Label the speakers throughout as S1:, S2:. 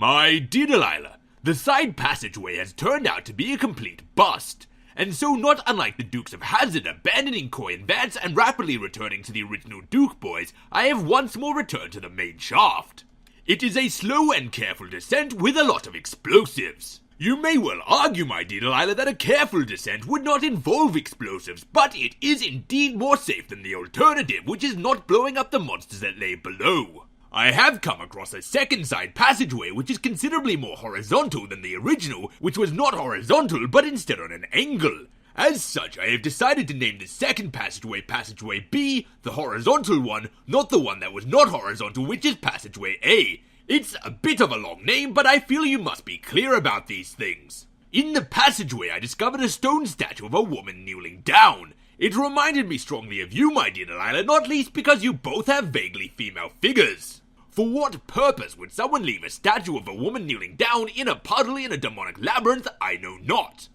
S1: My dear Delilah, the side passageway has turned out to be a complete bust, and so not unlike the Dukes of Hazzard abandoning Coy and Vance and rapidly returning to the original Duke boys, I have once more returned to the main shaft. It is a slow and careful descent with a lot of explosives. You may well argue, my dear Delilah, that a careful descent would not involve explosives, but it is indeed more safe than the alternative, which is not blowing up the monsters that lay below. I have come across a second side passageway which is considerably more horizontal than the original, which was not horizontal but instead on an angle. As such, I have decided to name the second passageway Passageway B, the horizontal one, not the one that was not horizontal, which is Passageway A. It's a bit of a long name, but I feel you must be clear about these things. In the passageway, I discovered a stone statue of a woman kneeling down. It reminded me strongly of you, my dear Delilah, not least because you both have vaguely female figures. For what purpose would someone leave a statue of a woman kneeling down in a puddle in a demonic labyrinth? I know not.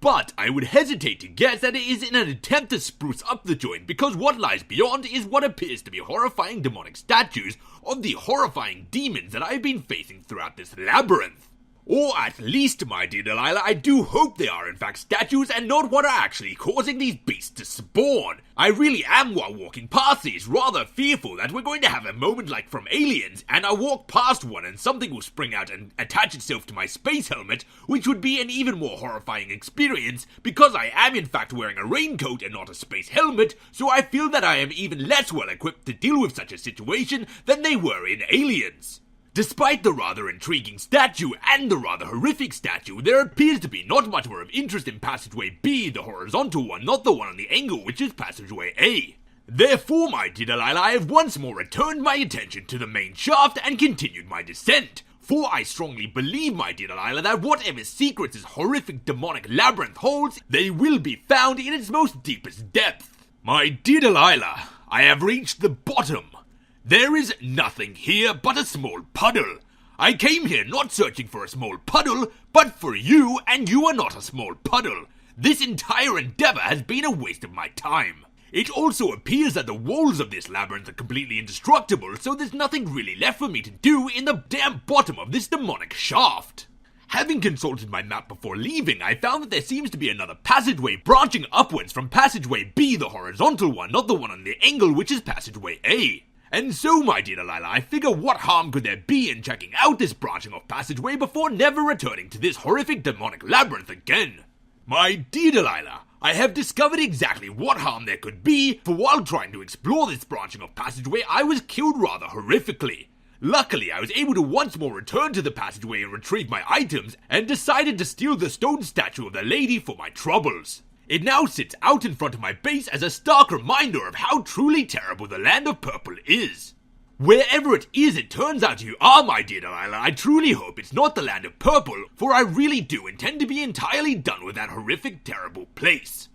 S1: But I would hesitate to guess that it is in an attempt to spruce up the joint, because what lies beyond is what appears to be horrifying demonic statues of the horrifying demons that I have been facing throughout this labyrinth. Or at least, my dear Delilah, I do hope they are in fact statues and not what are actually causing these beasts to spawn. I really am, while walking past these, rather fearful that we're going to have a moment like from Aliens, and I walk past one and something will spring out and attach itself to my space helmet, which would be an even more horrifying experience, because I am in fact wearing a raincoat and not a space helmet, so I feel that I am even less well equipped to deal with such a situation than they were in Aliens. Despite the rather intriguing statue and the rather horrific statue, there appears to be not much more of interest in Passageway B, the horizontal one, not the one on the angle, which is Passageway A. Therefore, my dear Delilah, I have once more returned my attention to the main shaft and continued my descent. For I strongly believe, my dear Delilah, that whatever secrets this horrific demonic labyrinth holds, they will be found in its most deepest depth. My dear Delilah, I have reached the bottom. There is nothing here but a small puddle. I came here not searching for a small puddle, but for you, and you are not a small puddle. This entire endeavor has been a waste of my time. It also appears that the walls of this labyrinth are completely indestructible, so there's nothing really left for me to do in the damn bottom of this demonic shaft. Having consulted my map before leaving, I found that there seems to be another passageway branching upwards from Passageway B, the horizontal one, not the one on the angle, which is Passageway A. And so, my dear Delilah, I figure what harm could there be in checking out this branching off passageway before never returning to this horrific demonic labyrinth again? My dear Delilah, I have discovered exactly what harm there could be, for while trying to explore this branching off passageway, I was killed rather horrifically. Luckily, I was able to once more return to the passageway and retrieve my items, and decided to steal the stone statue of the lady for my troubles. It now sits out in front of my base as a stark reminder of how truly terrible the land of purple is. Wherever it is it turns out you are, my dear Delilah, I truly hope it's not the land of purple, for I really do intend to be entirely done with that horrific, terrible place.